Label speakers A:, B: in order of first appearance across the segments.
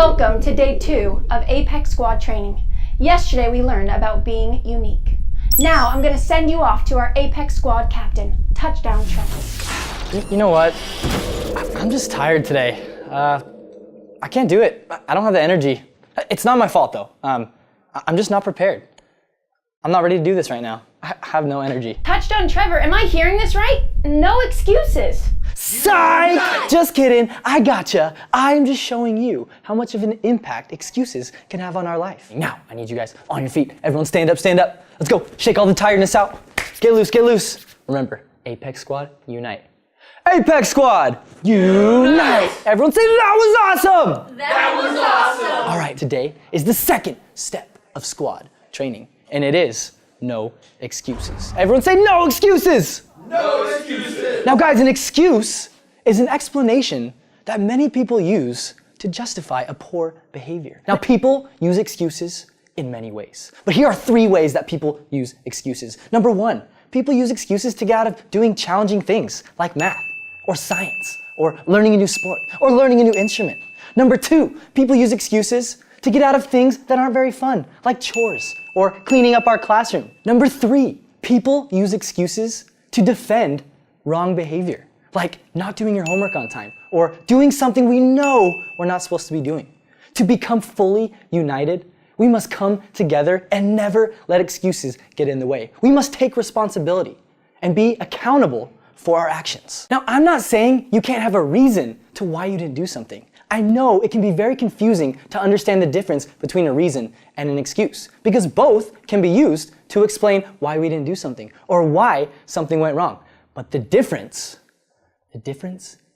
A: Welcome to day 2 of Apex Squad training. Yesterday we learned about being unique. Now I'm going to send you off to our Apex Squad captain, Touchdown Trevor.
B: You know what? I'm just tired today. I can't do it. I don't have the energy. It's not my fault though. I'm just not prepared. I'm not ready to do this right now. I have no energy.
A: Touchdown Trevor, am I hearing this right? No excuses.
B: Psych! Just kidding. I gotcha. I'm just showing you how much of an impact excuses can have on our life. Now, I need you guys on your feet. Everyone stand up, stand up. Let's go. Shake all the tiredness out. Get loose, get loose. Remember, Apex Squad, unite. Apex Squad, unite! Everyone say, that was awesome!
C: That was awesome!
B: All right, today is the second step of squad training, and it is no excuses. Everyone say, no excuses!
C: No excuses!
B: Now guys, an excuse is an explanation that many people use to justify a poor behavior. Now people use excuses in many ways, but here are 3 ways that people use excuses. Number 1, people use excuses to get out of doing challenging things like math, or science, or learning a new sport, or learning a new instrument. Number 2, people use excuses to get out of things that aren't very fun, like chores, or cleaning up our classroom. Number 3, people use excuses to defend wrong behavior, like not doing your homework on time, or doing something we know we're not supposed to be doing. To become fully united, we must come together and never let excuses get in the way. We must take responsibility and be accountable for our actions. Now, I'm not saying you can't have a reason to why you didn't do something. I know it can be very confusing to understand the difference between a reason and an excuse, because both can be used to explain why we didn't do something or why something went wrong. But the difference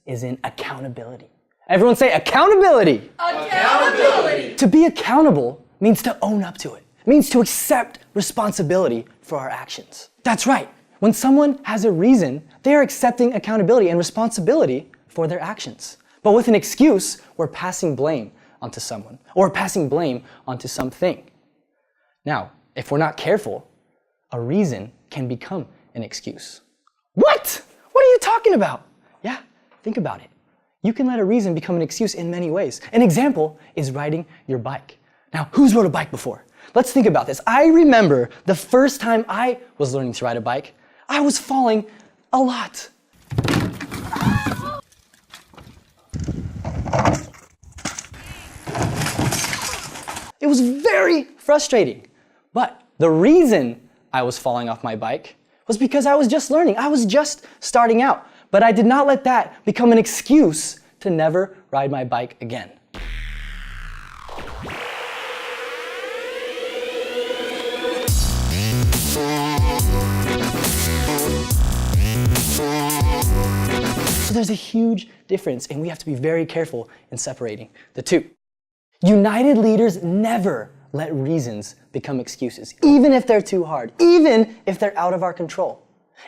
B: is in accountability. Everyone say accountability!
C: Accountability!
B: To be accountable means to own up to it. It means to accept responsibility for our actions. That's right. When someone has a reason, they are accepting accountability and responsibility for their actions. But with an excuse, we're passing blame onto someone or passing blame onto something. Now, if we're not careful, a reason can become an excuse. What? What are you talking about? Yeah, think about it. You can let a reason become an excuse in many ways. An example is riding your bike. Now, who's rode a bike before? Let's think about this. I remember the first time I was learning to ride a bike, I was falling a lot. It was very frustrating. But the reason I was falling off my bike was because I was just learning. I was just starting out. But I did not let that become an excuse to never ride my bike again. So there's a huge difference, and we have to be very careful in separating the two. United leaders never let reasons become excuses, even if they're too hard, even if they're out of our control.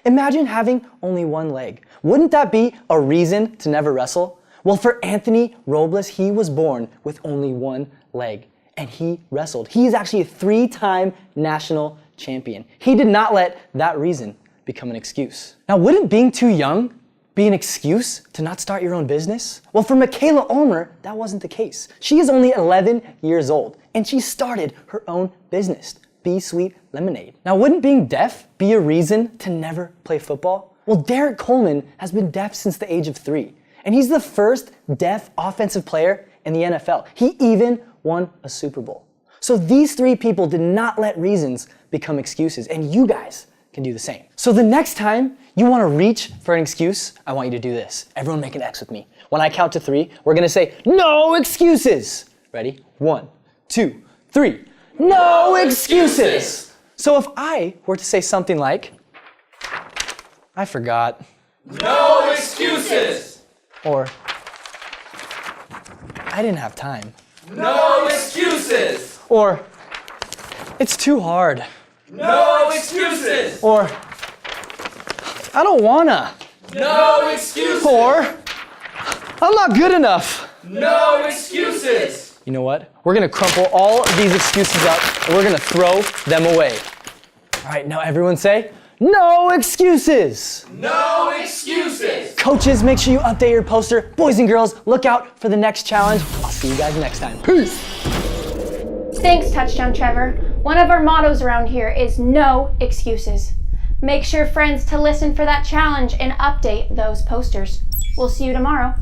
B: Imagine having only one leg. Wouldn't that be a reason to never wrestle? Well, for Anthony Robles, he was born with only one leg, and he wrestled. He is actually a 3-time national champion. He did not let that reason become an excuse. Now, wouldn't being too young be an excuse to not start your own business? Well, for Michaela Ulmer, that wasn't the case. She is only 11 years old, and she started her own business, Be Sweet Lemonade. Now, wouldn't being deaf be a reason to never play football? Well, Derek Coleman has been deaf since the age of 3, and he's the first deaf offensive player in the NFL. He even won a Super Bowl. So these 3 people did not let reasons become excuses, and you guys can do the same. So the next time you want to reach for an excuse, I want you to do this. Everyone make an X with me. When I count to 3, we're going to say, no excuses. Ready? 1, 2, 3. No excuses. So if I were to say something like, I forgot.
C: No excuses.
B: Or, I didn't have time.
C: No excuses.
B: Or, it's too hard.
C: No excuses.
B: Or, I don't wanna.
C: No excuses.
B: Or, I'm not good enough.
C: No excuses.
B: You know what? We're gonna crumple all of these excuses up and we're gonna throw them away. All right, now everyone say, No excuses!
C: No excuses.
B: Coaches, make sure you update your poster. Boys and girls, look out for the next challenge. I'll see you guys next time. Peace!
A: Thanks, Touchdown Trevor. One of our mottos around here is no excuses. Make sure, friends, to listen for that challenge and update those posters. We'll see you tomorrow.